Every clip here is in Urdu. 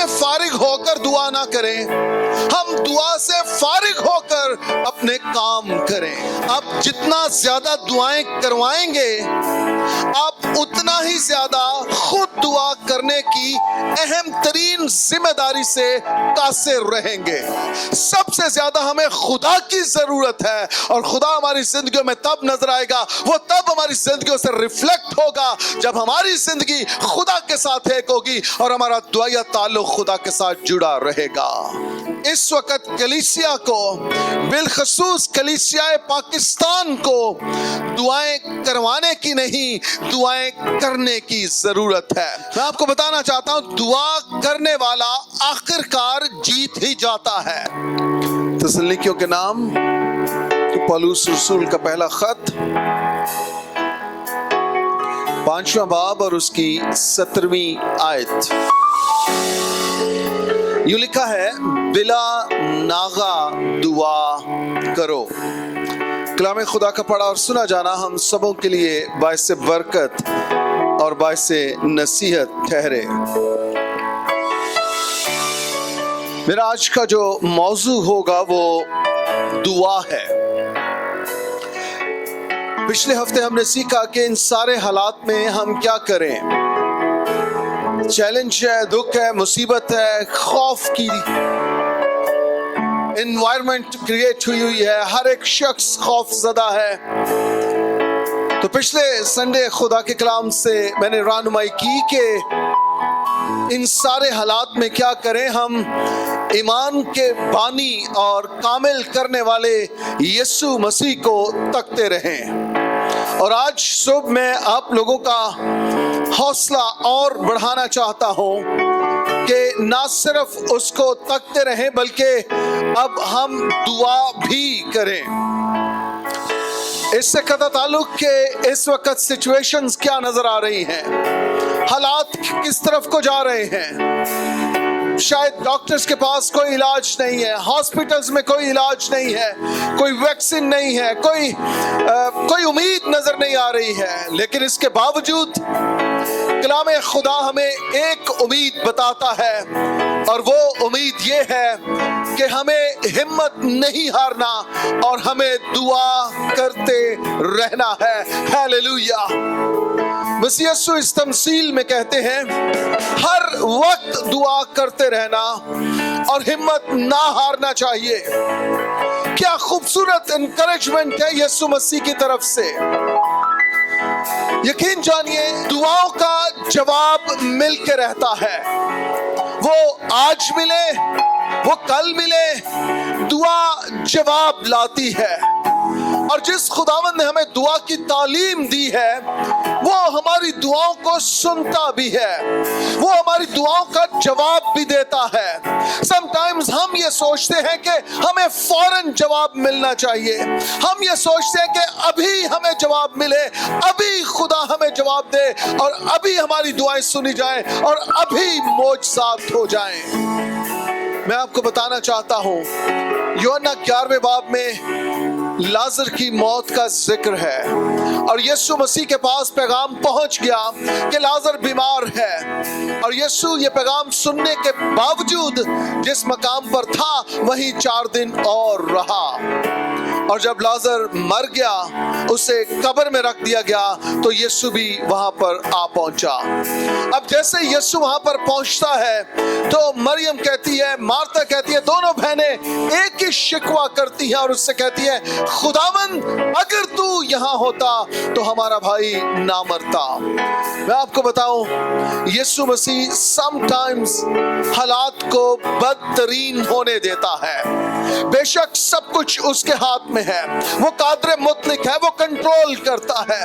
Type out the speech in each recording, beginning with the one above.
فارغ ہو کر دعا نہ کریں، ہم دعا سے فارغ ہو کر اپنے کام کریں۔ آپ جتنا زیادہ دعائیں کروائیں گے، آپ اتنا ہی زیادہ خود دعا کرنے کی اہم ترین ذمہ داری سے قاصر رہیں گے۔ سب سے زیادہ ہمیں خدا کی ضرورت ہے، اور خدا ہماری زندگیوں میں تب نظر آئے گا، وہ تب ہماری زندگیوں سے ریفلیکٹ ہوگا جب ہماری زندگی خدا کے ساتھ ایک ہوگی اور ہمارا دعائیہ تعلق خدا کے ساتھ جڑا رہے گا۔ اس وقت کلیسیا کو، بالخصوص کلیسیا پاکستان کو، دعائیں کروانے کی نہیں، دعائیں کرنے کی ضرورت ہے۔ میں آپ کو بتانا چاہتا ہوں، دعا کرنے والا آخر کار جیت ہی جاتا ہے۔ تسلنیکیوں کے نام پولس رسول کا پہلا خط 5واں باب اور اس کی 17ویں آیت، یوں لکھا ہے، بلا ناغہ دعا کرو۔ کلام خدا کا پڑھا اور سنا جانا ہم سبوں کے لیے باعث برکت اور باعث نصیحت ٹھہرے۔ میرا آج کا جو موضوع ہوگا وہ دعا ہے۔ پچھلے ہفتے ہم نے سیکھا کہ ان سارے حالات میں ہم کیا کریں۔ چیلنج ہے، دکھ ہے، مصیبت ہے، خوف کی انوائرمنٹ کریٹ ہوئی ہے، ہر ایک شخص خوف زدہ ہے۔ تو پچھلے سنڈے خدا کے کلام سے میں نے رہنمائی کی کہ ان سارے حالات میں کیا کریں۔ ہم ایمان کے بانی اور کامل کرنے والے یسوع مسیح کو تکتے رہیں۔ اور آج صبح میں آپ لوگوں کا حوصلہ اور بڑھانا چاہتا ہوں کہ نہ صرف اس کو تکتے رہیں بلکہ اب ہم دعا بھی کریں۔ اس سے قطع تعلق کہ اس وقت سچویشنز کیا نظر آ رہی ہیں، حالات کس طرف کو جا رہے ہیں۔ شاید ڈاکٹرز کے پاس کوئی علاج نہیں ہے، ہاسپٹلز میں کوئی علاج نہیں ہے، کوئی ویکسین نہیں ہے، کوئی امید نظر نہیں آ رہی ہے، لیکن اس کے باوجود کلام خدا ہمیں ایک امید بتاتا ہے، اور وہ امید یہ ہے کہ ہمیں ہمت نہیں ہارنا اور ہمیں دعا کرتے رہنا ہے۔ ہیلیلویا۔ مسیح یسوع اس تمثیل میں کہتے ہیں، ہر وقت دعا کرتے رہنا اور ہمت نہ ہارنا چاہیے۔ کیا خوبصورت انکریجمنٹ ہے یسوع مسیح کی طرف سے۔ یقین جانیے، دعاؤں کا جواب مل کے رہتا ہے، وہ آج ملے، وہ کل ملے، دعا جواب لاتی ہے۔ اور جس خداوند نے ہمیں دعا کی تعلیم دی ہے، وہ ہماری دعاؤں کو سنتا بھی ہے، وہ ہماری دعاؤں کا جواب بھی دیتا ہے۔ سم ٹائمز ہم یہ سوچتے ہیں کہ ہمیں فوراً جواب ملنا چاہیے، ہم یہ سوچتے ہیں کہ ابھی ہمیں جواب ملے، ابھی خدا ہمیں جواب دے، اور ابھی ہماری دعائیں سنی جائیں، اور ابھی معجزات ہو جائیں۔ میں آپ کو بتانا چاہتا ہوں، یوحنا 11ویں باب میں لازر کی موت کا ذکر ہے، اور یسوع مسیح کے پاس پیغام پہنچ گیا کہ لازر بیمار ہے، اور یسوع یہ پیغام سننے کے باوجود جس مقام پر تھا وہیں 4 دن اور رہا۔ اور جب لازر مر گیا، اسے قبر میں رکھ دیا گیا، تو یسوع بھی وہاں پر آ پہنچا۔ اب جیسے یسوع وہاں پر پہنچتا ہے تو مریم کہتی ہے، مارتا کہتی ہے، دونوں بہنیں ایک ہی شکوہ کرتی ہیں اور اس سے کہتی ہے، خداوند اگر تو یہاں ہوتا تو ہمارا بھائی نہ مرتا۔ میں آپ کو بتاؤں، یسوع مسیح سم ٹائمز حالات کو بدترین ہونے دیتا ہے۔ بے شک سب کچھ اس کے ہاتھ میں ہے، وہ قادر مطلق ہے، وہ کنٹرول کرتا ہے۔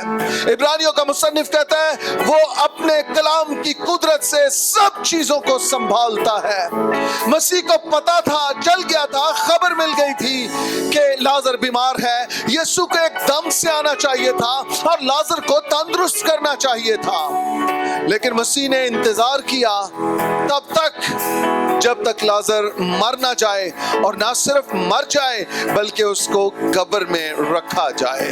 عبرانیوں کا مصنف کہتا ہے، وہ اپنے کلام کی قدرت سے سب چیزوں کو سنبھالتا ہے۔ مسیح کو پتا تھا، چل گیا تھا، خبر مل گئی تھی کہ لازر بیمار ہے، یسوع کو ایک دم سے آنا چاہیے تھا اور لازر کو تندرست کرنا چاہیے تھا، لیکن مسیح نے انتظار کیا تب تک جب تک لازر مر نہ جائے، اور نہ صرف مر جائے بلکہ اس کو قبر میں رکھا جائے۔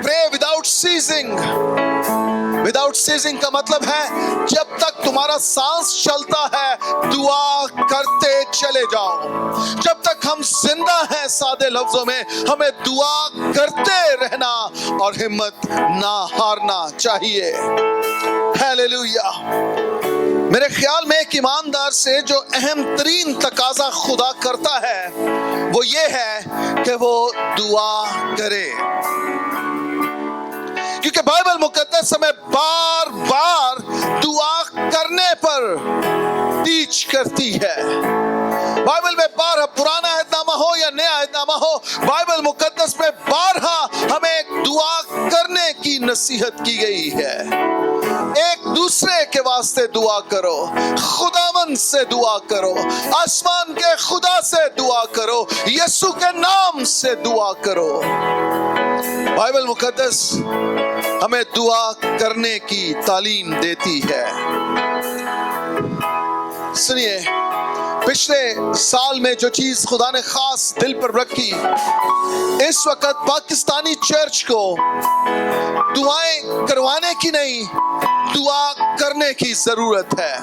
Pray without ceasing. Without ceasing کا مطلب ہے جب تک تمہارا سانس چلتا ہے دعا کرتے چلے جاؤ. جب تک ہم زندہ ہیں سادے لفظوں میں ہمیں دعا کرتے رہنا اور ہمت نہ ہارنا چاہیے. ہیلیلویا. میرے خیال میں ایک ایماندار سے جو اہم ترین تقاضا خدا کرتا ہے وہ یہ ہے کہ وہ دعا کرے. کیونکہ بائبل مقدس ہمیں بار بار دعا کرنے پر ٹیچ کرتی ہے. بائبل میں بارہا پرانا عہد نامہ ہو یا نیا عہد نامہ ہو بائبل مقدس میں بارہا ہمیں دعا کرنے کی نصیحت کی گئی ہے. ایک دوسرے کے واسطے دعا کرو, خداوند سے دعا کرو, آسمان کے خدا سے دعا کرو, یسوع کے نام سے دعا کرو. بائبل مقدس ہمیں دعا کرنے کی تعلیم دیتی ہے. سنیے, پچھلے سال میں جو چیز خدا نے خاص دل پر رکھی, اس وقت پاکستانی چرچ کو دعائیں کروانے کی نہیں دعا کرنے کی ضرورت ہے.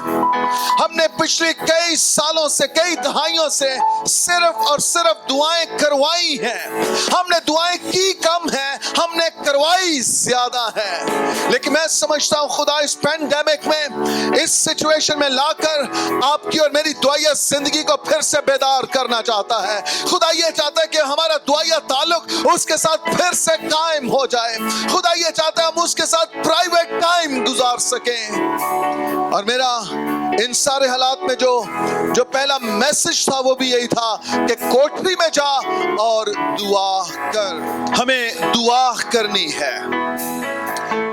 ہم نے پچھلے کئی سالوں سے کئی دہائیوں سے صرف اور صرف دعائیں کروائی ہیں. ہم نے دعائیں کی کم ہیں, ہم نے کروائی زیادہ ہیں. لیکن میں سمجھتا ہوں خدا اس پینڈیمک میں اس سچویشن میں لا کر آپ کی اور میری دعائیہ زندگی کو پھر سے بیدار کرنا چاہتا ہے. خدا یہ چاہتا ہے کہ ہمارا دعائیہ تعلق اس کے ساتھ پھر سے قائم ہو جائے. خدا یہ چاہتا ہے ہم اس کے ساتھ پرائیویٹ ٹائم گزار سکیں. اور میرا ان سارے حالات میں جو پہلا میسج تھا وہ بھی یہی تھا کہ کوٹری میں جا اور دعا کر. ہمیں دعا کرنی ہے,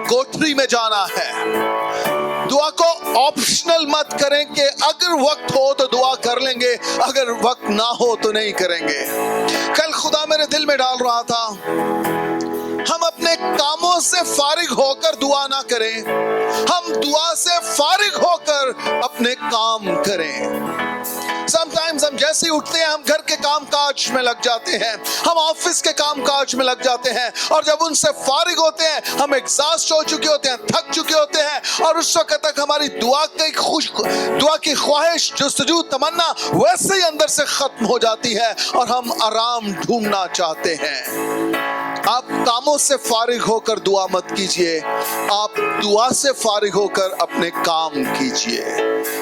کوٹری میں جانا ہے. دعا کو آپشنل مت کریں کہ اگر وقت ہو تو دعا کر لیں گے, اگر وقت نہ ہو تو نہیں کریں گے. کل خدا میرے دل میں ڈال رہا تھا ہم اپنے کاموں سے فارغ ہو کر دعا نہ کریں, ہم دعا سے فارغ ہو کر اپنے کام کریں. sometimes ہم جیسے ہی اٹھتے ہیں ہم گھر کے کام کاج میں لگ جاتے ہیں, ہم آفس کے کام کاج میں لگ جاتے ہیں, اور جب ان سے فارغ ہوتے ہیں ہم ایگزاسٹ ہو چکے ہوتے ہیں, تھک چکے ہوتے ہیں, اور اس وقت تک ہماری دعا کی خواہش جستجو تمنا ویسے ہی اندر سے ختم ہو جاتی ہے اور ہم آرام ڈھونڈنا چاہتے ہیں. آپ کاموں سے فارغ ہو کر دعا مت کیجئے, آپ دعا سے فارغ ہو کر اپنے کام کیجئے.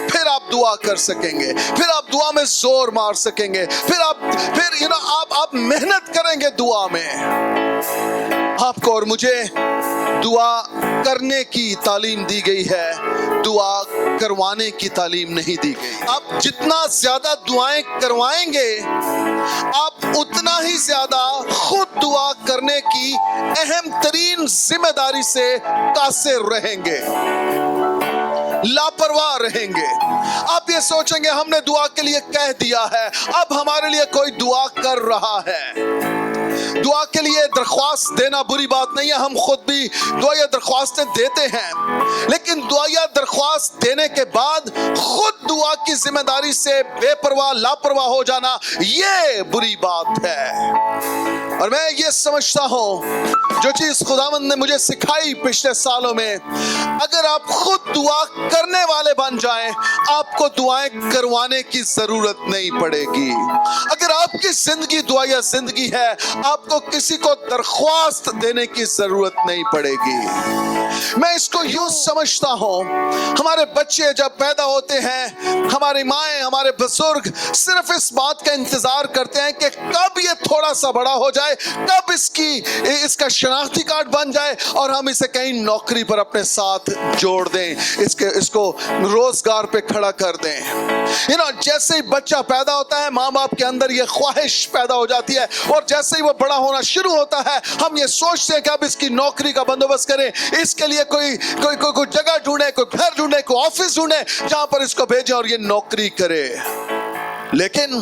پھر آپ دعا کر سکیں گے, پھر آپ دعا میں زور مار سکیں گے, پھر آپ محنت کریں گے دعا میں. آپ کو اور مجھے دعا کرنے کی تعلیم دی گئی ہے, دعا کروانے کی تعلیم نہیں دی گئی. آپ جتنا زیادہ دعائیں کروائیں گے آپ اتنا ہی زیادہ خود دعا کرنے کی اہم ترین ذمہ داری سے قاصر رہیں گے, لاپرواہ رہیں گے. آپ یہ سوچیں گے ہم نے دعا کے لیے کہہ دیا ہے, اب ہمارے لیے کوئی دعا کر رہا ہے. دعا کے لیے درخواست دینا بری بات نہیں ہے, ہم خود بھی دعائیہ درخواستیں دیتے ہیں, لیکن دعائیہ درخواست دینے کے بعد خود دعا کی ذمہ داری سے بے پرواہ لاپرواہ ہو جانا یہ بری بات ہے. اور میں یہ سمجھتا ہوں جو چیز خداوند نے مجھے سکھائی پچھلے سالوں میں, اگر آپ خود دعا کرنے والے بن جائیں آپ کو دعائیں کروانے کی ضرورت نہیں پڑے گی. اگر آپ کی زندگی دعائیہ زندگی ہے آپ کو کسی کو درخواست دینے کی ضرورت نہیں پڑے گی. میں اس کو یوں سمجھتا ہوں, ہمارے بچے جب پیدا ہوتے ہیں ہماری مائیں ہمارے بزرگ صرف اس بات کا انتظار کرتے ہیں کہ کب یہ تھوڑا سا بڑا ہو جائے, کب اس کا شناختی کارڈ بن جائے اور ہم اسے کہیں نوکری پر اپنے ساتھ جوڑ دیں, اس کو روزگار پہ کھڑا کر دیں. جیسے ہی بچہ پیدا ہوتا ہے ماں باپ کے اندر یہ خواہش پیدا ہو جاتی ہے, اور جیسے ہی وہ بڑا ہونا شروع ہوتا ہے ہم یہ سوچتے ہیں کہ اب اس کی نوکری کا بندوبست کریں, اس کے لیے کوئی جگہ ڈھونڈے, کوئی گھر ڈھونڈے, کوئی آفس ڈھونڈے جہاں پر اس کو بھیجیں اور یہ نوکری کرے. لیکن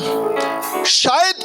شاید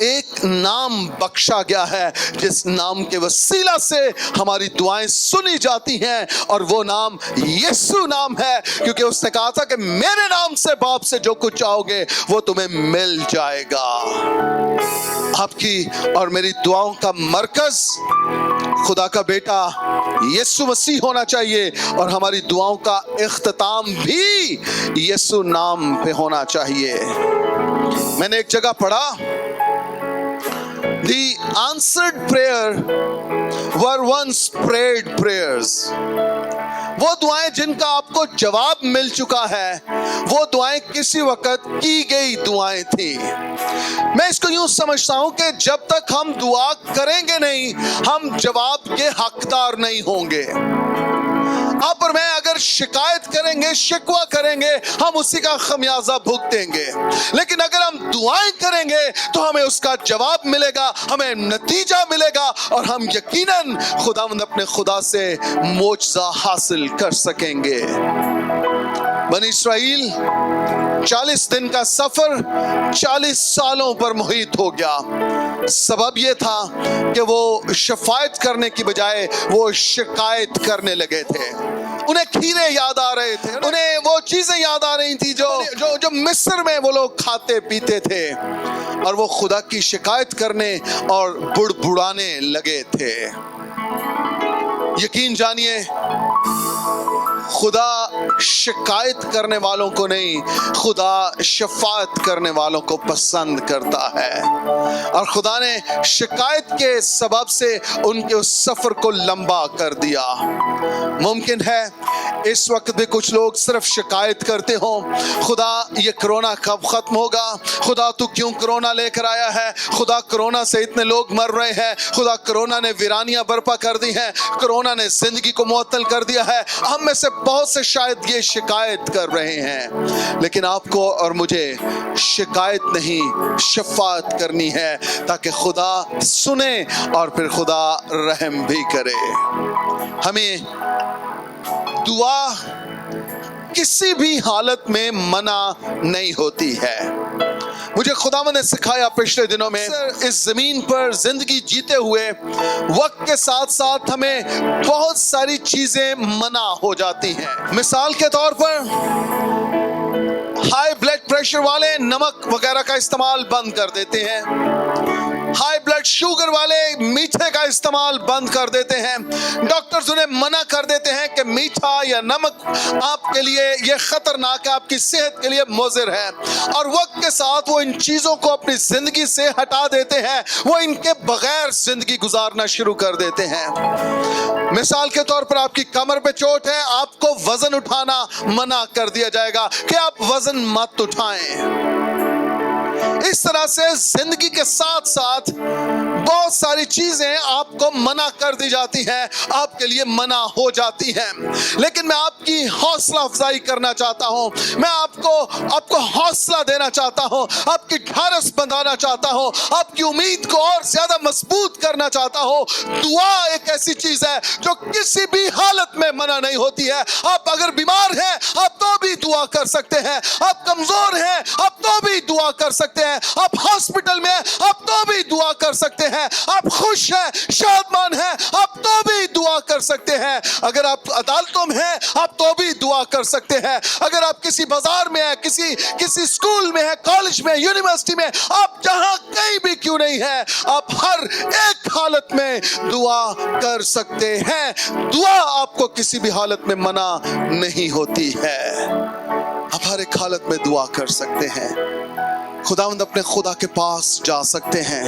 ایک نام بخشا گیا ہے جس نام کے وسیلہ سے ہماری دعائیں سنی جاتی ہیں، اور وہ نام یسوع نام ہے، کیونکہ اس نے کہا تھا کہ میرے نام سے باپ سے جو کچھ چاہو گے وہ تمہیں مل جائے گا۔ آپ کی اور میری دعاؤں کا مرکز خدا کا بیٹا یسوع مسیح ہونا چاہیے، اور ہماری دعاؤں کا اختتام بھی یسوع نام پہ ہونا چاہیے۔ میں نے ایک جگہ پڑھا، The answered prayer were once prayed prayers۔ وہ دعائیں جن کا آپ کو جواب مل چکا ہے، وہ دعائیں کسی وقت کی گئی دعائیں تھیں۔ میں اس کو یوں سمجھتا ہوں کہ جب تک ہم دعا کریں گے نہیں، ہم جواب کے حقدار نہیں ہوں گے۔ آپ اور میں اگر شکایت کریں گے، شکوہ کریں گے، ہم اسی کا خمیازہ بھگتیں گے، لیکن اگر ہم دعائیں کریں گے تو ہمیں اس کا جواب ملے گا، ہمیں نتیجہ ملے گا، اور ہم یقیناً خداوند اپنے خدا سے معجزہ حاصل کر سکیں گے۔ بنی اسرائیل 40 دن کا سفر 40 سالوں پر محیط ہو گیا۔ سبب یہ تھا کہ وہ شفاعت کرنے کی بجائے وہ شکایت کرنے لگے تھے۔ انہیں کھیرے یاد آ رہے تھے، انہیں وہ چیزیں یاد آ رہی تھی جو مصر میں وہ لوگ کھاتے پیتے تھے، اور وہ خدا کی شکایت کرنے اور بڑبڑانے لگے تھے۔ یقین جانیے، خدا شکایت کرنے والوں کو نہیں، خدا شفاعت کرنے والوں کو پسند کرتا ہے، اور خدا نے شکایت کے سبب سے ان کے اس سفر کو لمبا کر دیا۔ ممکن ہے اس وقت بھی کچھ لوگ صرف شکایت کرتے ہوں، خدا یہ کرونا کب ختم ہوگا، خدا تو کیوں کرونا لے کر آیا ہے، خدا کرونا سے اتنے لوگ مر رہے ہیں، خدا کرونا نے ویرانیاں برپا کر دی ہیں، کرونا نے زندگی کو معطل کر دیا ہے۔ ہم میں سے بہت سے شاید یہ شکایت کر رہے ہیں، لیکن آپ کو اور مجھے شکایت نہیں، شفاعت کرنی ہے، تاکہ خدا سنے اور پھر خدا رحم بھی کرے۔ ہمیں دعا کسی بھی حالت میں منع نہیں ہوتی ہے۔ مجھے خداوند نے سکھایا پچھلے دنوں میں، اس زمین پر زندگی جیتے ہوئے وقت کے ساتھ ساتھ ہمیں بہت ساری چیزیں منع ہو جاتی ہیں۔ مثال کے طور پر ہائی بلڈ پریشر والے نمک وغیرہ کا استعمال بند کر دیتے ہیں، ہائی بلڈ شوگر والے میٹھے کا استعمال بند کر دیتے ہیں، ڈاکٹرز انہیں منع کر دیتے ہیں کہ میٹھا یا نمک آپ کے لیے یہ خطرناک ہے، آپ کی صحت کے لیے مضر ہے، اور وقت کے ساتھ وہ ان چیزوں کو اپنی زندگی سے ہٹا دیتے ہیں، وہ ان کے بغیر زندگی گزارنا شروع کر دیتے ہیں۔ مثال کے طور پر آپ کی کمر پہ چوٹ ہے، آپ کو وزن اٹھانا منع کر دیا جائے گا کہ آپ وزن مت اٹھائیں۔ اس طرح سے زندگی کے ساتھ ساتھ بہت ساری چیزیں آپ کو منع کر دی جاتی ہیں، آپ کے لیے منع ہو جاتی ہیں، لیکن میں آپ کی حوصلہ افزائی کرنا چاہتا ہوں، میں آپ کو حوصلہ دینا چاہتا ہوں، آپ کی ڈھارس بندھانا چاہتا ہوں، آپ کی امید کو اور زیادہ مضبوط کرنا چاہتا ہوں۔ دعا ایک ایسی چیز ہے جو کسی بھی حالت میں منع نہیں ہوتی ہے۔ آپ اگر بیمار ہیں آپ تو بھی دعا کر سکتے ہیں، آپ کمزور ہیں آپ تو بھی دعا کر سکتے ہیں، آپ ہاسپٹل میں آپ تو بھی دعا کر سکتے ہیں، آپ خوش ہیں، شادمان ہیں، آپ تو بھی دعا کر سکتے ہیں، اگر آپ عدالتوں میں ہیں آپ تو بھی دعا کر سکتے ہیں، اگر آپ کسی بازار میں ہیں، کسی اسکول میں ہیں، کالج میں، یونیورسٹی میں، آپ جہاں کہیں بھی کیوں نہیں ہیں، آپ ہر ایک حالت میں دعا کر سکتے ہیں۔ دعا آپ کو کسی بھی حالت میں منع نہیں ہوتی ہے، آپ ہر ایک حالت میں دعا کر سکتے ہیں۔ خداوند اپنے خدا کے پاس جا سکتے ہیں،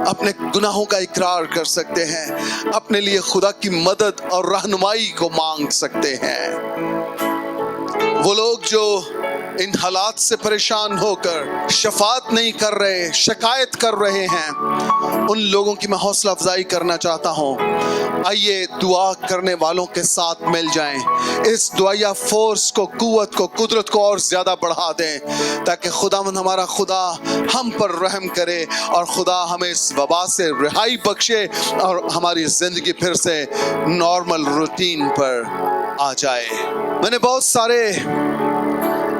اپنے گناہوں کا اقرار کر سکتے ہیں، اپنے لیے خدا کی مدد اور رہنمائی کو مانگ سکتے ہیں۔ وہ لوگ جو ان حالات سے پریشان ہو کر شفاعت نہیں کر رہے، شکایت کر رہے ہیں، ان لوگوں کی میں حوصلہ افزائی کرنا چاہتا ہوں۔ آئیے دعا کرنے والوں کے ساتھ مل جائیں، اس دعائیہ فورس کو، قوت کو، قدرت کو اور زیادہ بڑھا دیں، تاکہ خداوند ہمارا خدا ہم پر رحم کرے اور خدا ہمیں اس وبا سے رہائی بخشے اور ہماری زندگی پھر سے نارمل روٹین پر آ جائے۔ میں نے بہت سارے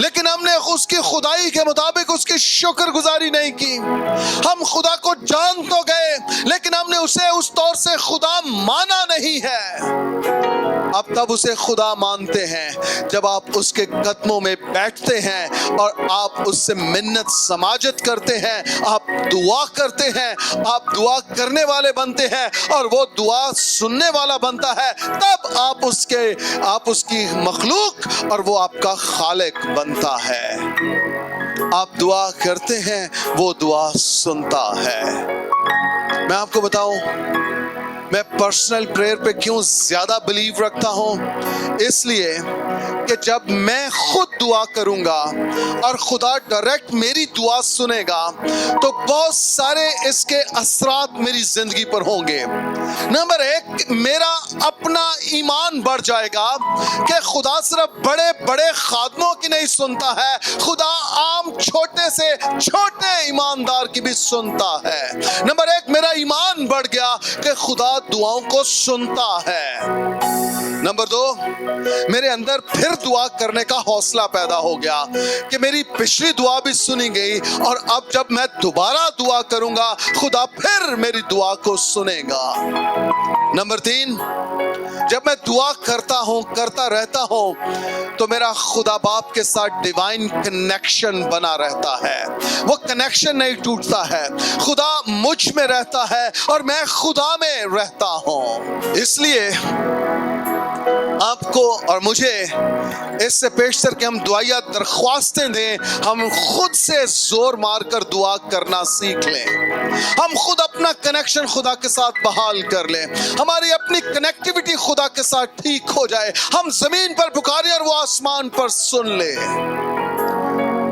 لیکن ہم نے اس کی خدائی کے مطابق اس کی شکر گزاری نہیں کی۔ ہم خدا کو جان تو گئے لیکن ہم نے اسے اس طور سے خدا مانا نہیں ہے۔ اب تب اسے خدا مانتے ہیں جب آپ اس کے قدموں میں بیٹھتے ہیں اور آپ اس سے منت سماجت کرتے ہیں، آپ دعا کرتے ہیں، آپ دعا کرنے والے بنتے ہیں اور وہ دعا سننے والا بنتا ہے، تب آپ اس کی مخلوق اور وہ آپ کا خالق بنتا ہے۔ آپ دعا کرتے ہیں، وہ دعا سنتا ہے۔ میں آپ کو بتاؤں میں پرسنل پریئر پہ کیوں زیادہ بلیو رکھتا ہوں؟ اس لیے کہ جب میں خود دعا کروں گا اور خدا ڈائریکٹ میری دعا سنے گا تو بہت سارے اس کے اثرات میری زندگی پر ہوں گے۔ نمبر ایک، میرا اپنا ایمان بڑھ جائے گا کہ خدا صرف بڑے بڑے خادموں کی نہیں سنتا ہے، خدا عام چھوٹے سے چھوٹے ایماندار کی بھی سنتا ہے۔ نمبر ایک، میرا ایمان بڑھ گیا کہ خدا دعاؤں کو سنتا ہے۔ نمبر دو، میرے اندر پھر دعا کرنے کا حوصلہ پیدا ہو گیا کہ میری پچھلی دعا بھی سنی گئی اور اب جب میں دوبارہ دعا کروں گا خدا پھر میری دعا کو سنے گا۔ نمبر تین، جب میں دعا کرتا رہتا ہوں تو میرا خدا باپ کے ساتھ ڈیوائن کنیکشن بنا رہتا ہے، وہ کنیکشن نہیں ٹوٹتا ہے، خدا مجھ میں رہتا ہے اور میں خدا میں رہتا ہوں۔ اس لیے آپ کو اور مجھے اس سے پیشتر کہ ہم دعائیہ درخواستیں دیں، ہم خود سے زور مار کر دعا کرنا سیکھ لیں، ہم خود اپنا کنیکشن خدا کے ساتھ بحال کر لیں، ہماری اپنی کنیکٹیوٹی خدا کے ساتھ ٹھیک ہو جائے، ہم زمین پر پکاریں اور وہ آسمان پر سن لے۔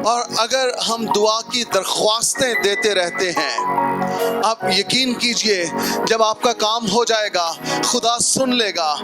اور اگر ہم دعا کی درخواستیں دیتے رہتے ہیں، آپ یقین کیجئے جب آپ کا کام ہو جائے گا خدا سن لے گا،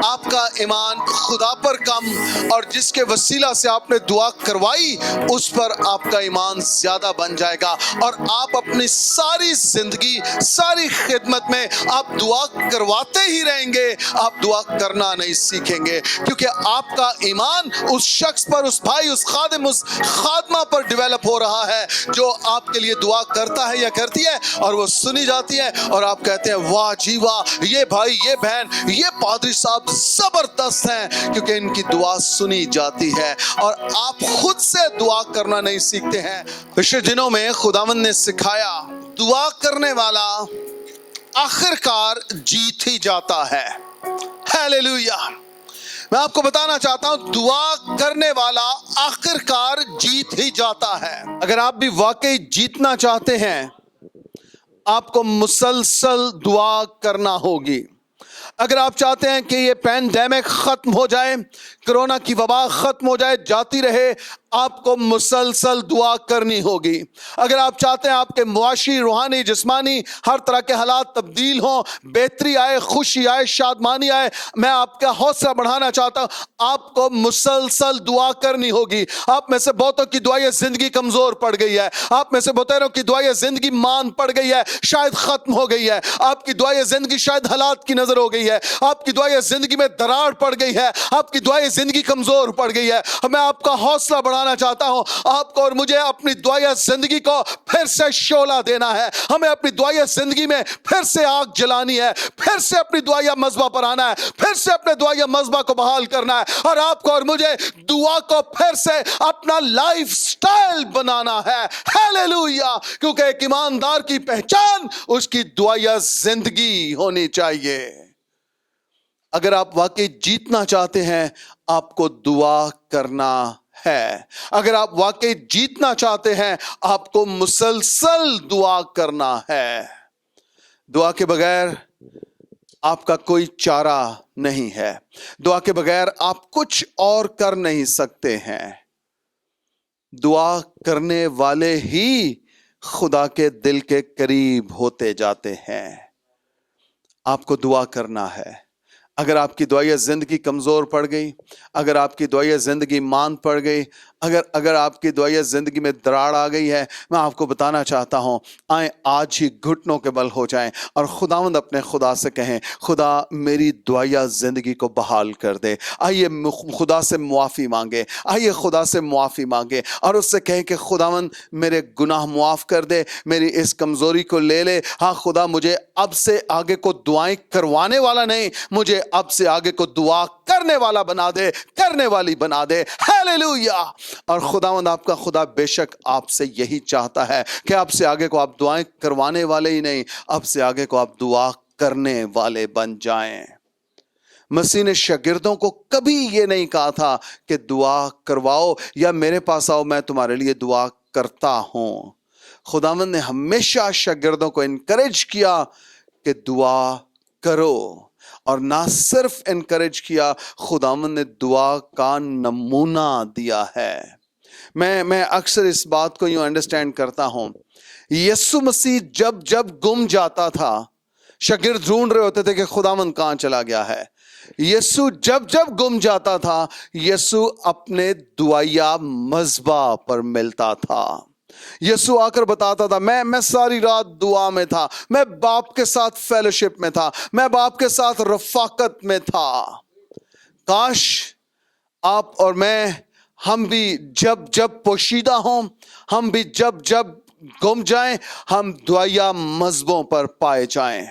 آپ کا ایمان خدا پر کم اور جس کے وسیلہ سے آپ نے دعا کروائی اس پر آپ کا ایمان زیادہ بن جائے گا، اور آپ اپنی ساری زندگی ساری خدمت میں آپ دعا کرواتے ہی رہیں گے، آپ دعا کرنا نہیں سیکھیں گے، کیونکہ آپ کا ایمان اس شخص پر، اس بھائی، اس خادم، اس خادمہ پر ڈیویلپ ہو رہا ہے جو آپ کے لیے دعا کرتا ہے یا کرتی ہے اور وہ سنی جاتی ہے اور آپ کہتے ہیں واہ جی واہ، یہ بھائی، یہ بہن، یہ پادری صاحب زبردست ہیں کیونکہ ان کی دعا سنی جاتی ہے، اور آپ خود سے دعا کرنا نہیں سیکھتے ہیں۔ پچھلے دنوں میں خداوند نے سکھایا دعا کرنے والا آخر کار جیت ہی جاتا ہے۔ ہیلیلویا! میں آپ کو بتانا چاہتا ہوں دعا کرنے والا آخر کار جیت ہی جاتا ہے۔ اگر آپ بھی واقعی جیتنا چاہتے ہیں آپ کو مسلسل دعا کرنا ہوگی۔ اگر آپ چاہتے ہیں کہ یہ پینڈیمک ختم ہو جائے، کرونا کی وبا ختم ہو جائے، جاتی رہے، آپ کو مسلسل دعا کرنی ہوگی۔ اگر آپ چاہتے ہیں آپ کے معاشی، روحانی، جسمانی ہر طرح کے حالات تبدیل ہوں، بہتری آئے، خوشی آئے، شادمانی آئے، میں آپ کا حوصلہ بڑھانا چاہتا ہوں آپ کو مسلسل دعا کرنی ہوگی۔ آپ میں سے بہتوں کی دعائیں زندگی کمزور پڑ گئی ہے، آپ میں سے بہتوں کی دعائیں زندگی مان پڑ گئی ہے، شاید ختم ہو گئی ہے، آپ کی دعائیں زندگی شاید حالات کی نظر ہو گئی ہے، آپ کی دعائیں زندگی میں دراڑ پڑ گئی ہے، آپ کی دعائیں زندگی کمزور پڑ گئی ہے۔ میں آپ کا حوصلہ بڑھانا چاہتا ہوں آپ کو اور مجھے اپنی دعائیں زندگی کو پھر سے شعلہ دینا ہے، ہمیں اپنی دعائیں زندگی میں پھر سے آگ جلانی ہے، پھر سے اپنی دعائیں مذبح پر آنا ہے، پھر سے اپنے دعائیں مذبح کو بحال کرنا ہے، اور آپ کو اور مجھے دعا کو پھر سے اپنا لائف سٹائل بنانا ہے۔ ہیلیلویا! کیونکہ ایک ایماندار کی پہچان اس کی دعائیں زندگی ہونی چاہیے۔ اگر آپ واقعی جیتنا چاہتے ہیں آپ کو دعا کرنا ہے۔ اگر آپ واقعی جیتنا چاہتے ہیں آپ کو مسلسل دعا کرنا ہے۔ دعا کے بغیر آپ کا کوئی چارہ نہیں ہے، دعا کے بغیر آپ کچھ اور کر نہیں سکتے ہیں۔ دعا کرنے والے ہی خدا کے دل کے قریب ہوتے جاتے ہیں۔ آپ کو دعا کرنا ہے۔ اگر آپ کی دعائیں زندگی کمزور پڑ گئی، اگر آپ کی دعائیں زندگی مان پڑ گئی، اگر آپ کی دعائیہ زندگی میں دراڑ آ گئی ہے، میں آپ کو بتانا چاہتا ہوں، آئیں آج ہی گھٹنوں کے بل ہو جائیں اور خداوند اپنے خدا سے کہیں، خدا میری دعائیہ زندگی کو بحال کر دے۔ آئیے خدا سے معافی مانگے، آئیے خدا سے معافی مانگے اور اس سے کہیں کہ خداوند میرے گناہ معاف کر دے، میری اس کمزوری کو لے لے۔ ہاں خدا، مجھے اب سے آگے کو دعائیں کروانے والا نہیں، مجھے اب سے آگے کو دعا کرنے والا بنا دے، کرنے والی بنا دے۔ ہیلیلویا! اور خداوند آپ کا خدا بے شک آپ سے یہی چاہتا ہے کہ آپ سے آگے کو آپ دعائیں کروانے والے ہی نہیں، اب سے آگے کو آپ دعا کرنے والے بن جائیں۔ مسیح نے شاگردوں کو کبھی یہ نہیں کہا تھا کہ دعا کرواؤ یا میرے پاس آؤ میں تمہارے لیے دعا کرتا ہوں۔ خداوند نے ہمیشہ شاگردوں کو انکریج کیا کہ دعا کرو، اور نہ صرف انکریج کیا، خداوند نے دعا کا نمونہ دیا ہے۔ میں اکثر اس بات کو یوں انڈرسٹینڈ کرتا ہوں، یسوع مسیح جب گم جاتا تھا، شاگرد ڈھونڈ رہے ہوتے تھے کہ خداوند کہاں چلا گیا ہے۔ یسوع جب گم جاتا تھا، یسوع اپنے دعائیہ مذبح پر ملتا تھا۔ یسوع آ کر بتاتا تھا، میں ساری رات دعا میں تھا، میں باپ کے ساتھ فیلوشپ میں تھا، میں باپ کے ساتھ رفاقت میں تھا۔ کاش آپ اور میں، ہم بھی جب پوشیدہ ہوں، ہم بھی جب گم جائیں، ہم دعائیہ مذبحوں پر پائے جائیں۔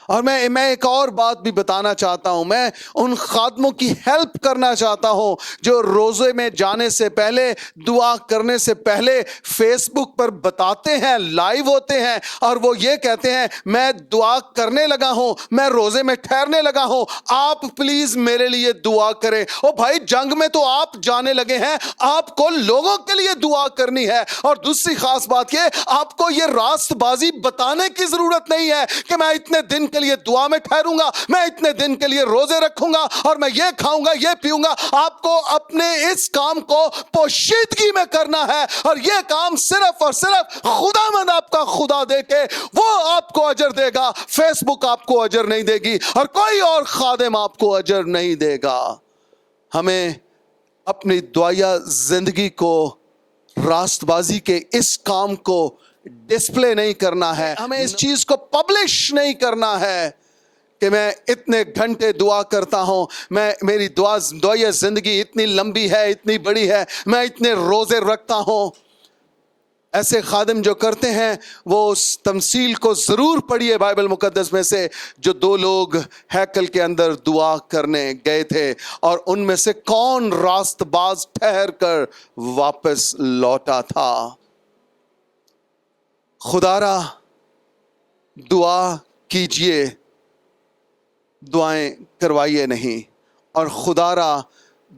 اور میں ایک اور بات بھی بتانا چاہتا ہوں، میں ان خادموں کی ہیلپ کرنا چاہتا ہوں جو روزے میں جانے سے پہلے، دعا کرنے سے پہلے فیس بک پر بتاتے ہیں، لائیو ہوتے ہیں اور وہ یہ کہتے ہیں میں دعا کرنے لگا ہوں، میں روزے میں ٹھہرنے لگا ہوں، آپ پلیز میرے لیے دعا کریں۔ او بھائی، جنگ میں تو آپ جانے لگے ہیں، آپ کو لوگوں کے لیے دعا کرنی ہے۔ اور دوسری خاص بات یہ، آپ کو یہ راست بازی بتانے کی ضرورت نہیں ہے کہ میں اتنے دن کے لیے دعا میں ٹھہروں گا، میں اتنے دن کے لیے روزے رکھوں گا اور میں یہ کھاؤں گا، یہ پیوں گا۔ آپ کو اپنے اس کام کو پوشیدگی میں کرنا ہے، اور یہ کام صرف اور صرف خداوند آپ کا خدا دے کے وہ آپ کو اجر دے گا۔ فیس بک آپ کو اجر نہیں دے گی اور کوئی اور خادم آپ کو اجر نہیں دے گا۔ ہمیں اپنی دعائیہ زندگی کو، راست بازی کے اس کام کو ڈسپلے نہیں کرنا ہے، ہمیں اس چیز کو پبلش نہیں کرنا ہے کہ میں اتنے گھنٹے دعا کرتا ہوں، میری دعائیہ زندگی اتنی لمبی ہے، اتنی بڑی ہے، میں اتنے روزے رکھتا ہوں۔ ایسے خادم جو کرتے ہیں وہ اس تمثیل کو ضرور پڑھیے بائبل مقدس میں سے، جو 2 لوگ ہیکل کے اندر دعا کرنے گئے تھے اور ان میں سے کون راست باز ٹھہر کر واپس لوٹا تھا۔ خدا را دعا کیجئے، دعائیں کروائیے نہیں، اور خدا را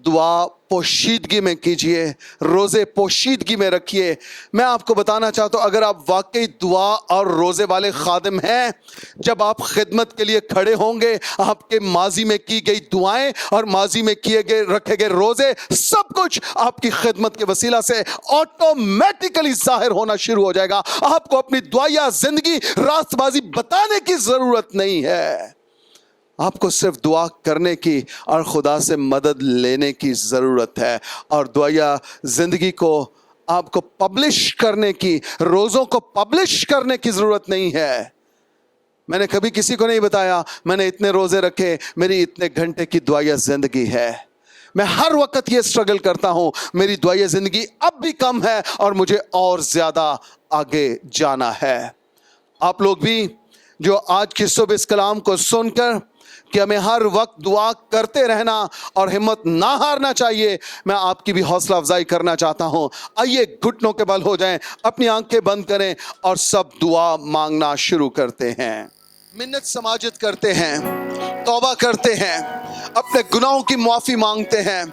دعا پوشیدگی میں کیجئے، روزے پوشیدگی میں رکھیے۔ میں آپ کو بتانا چاہتا ہوں، اگر آپ واقعی دعا اور روزے والے خادم ہیں، جب آپ خدمت کے لیے کھڑے ہوں گے، آپ کے ماضی میں کی گئی دعائیں اور ماضی میں رکھے گئے روزے، سب کچھ آپ کی خدمت کے وسیلہ سے آٹومیٹیکلی ظاہر ہونا شروع ہو جائے گا۔ آپ کو اپنی دعائیہ زندگی راست بازی بتانے کی ضرورت نہیں ہے، آپ کو صرف دعا کرنے کی اور خدا سے مدد لینے کی ضرورت ہے۔ اور دعائیہ زندگی کو آپ کو پبلش کرنے کی، روزوں کو پبلش کرنے کی ضرورت نہیں ہے۔ میں نے کبھی کسی کو نہیں بتایا میں نے اتنے روزے رکھے، میری اتنے گھنٹے کی دعائیہ زندگی ہے۔ میں ہر وقت یہ اسٹرگل کرتا ہوں، میری دعائیہ زندگی اب بھی کم ہے اور مجھے اور زیادہ آگے جانا ہے۔ آپ لوگ بھی جو آج کی صبح اس کلام کو سن کر کہ ہمیں ہر وقت دعا کرتے رہنا اور ہمت نہ ہارنا چاہیے، میں آپ کی بھی حوصلہ افزائی کرنا چاہتا ہوں۔ آئیے گھٹنوں کے بل ہو جائیں، اپنی آنکھیں بند کریں اور سب دعا مانگنا شروع کرتے ہیں، منت سماجت کرتے ہیں، توبہ کرتے ہیں، اپنے گناہوں کی معافی مانگتے ہیں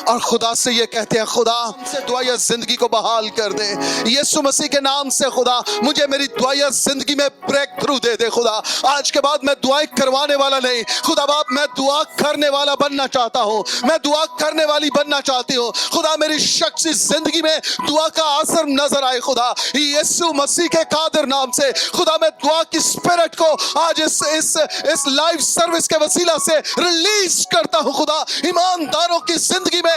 اور خدا سے یہ کہتے ہیں خدا سے دعائیہ زندگی کو بحال کر دے، یسوع مسیح کے نام سے خدا مجھے میری دعائیہ زندگی میں بریک تھرو دے دے۔ خدا آج کے بعد میں دعائیں کروانے والا نہیں، خدا باپ میں دعا کرنے والا بننا چاہتا ہوں، میں دعا کرنے والی بننا چاہتی ہوں۔ خدا میری شخصی زندگی میں دعا کا اثر نظر آئے، خدا یسوع مسیح کے قادر نام سے خدا میں دعا کی اسپرٹ کو آج اس لائیو سروس کے وسیلہ سے ریلیز کرتا ہوں۔ خدا ایمانداروں کی زندگی میں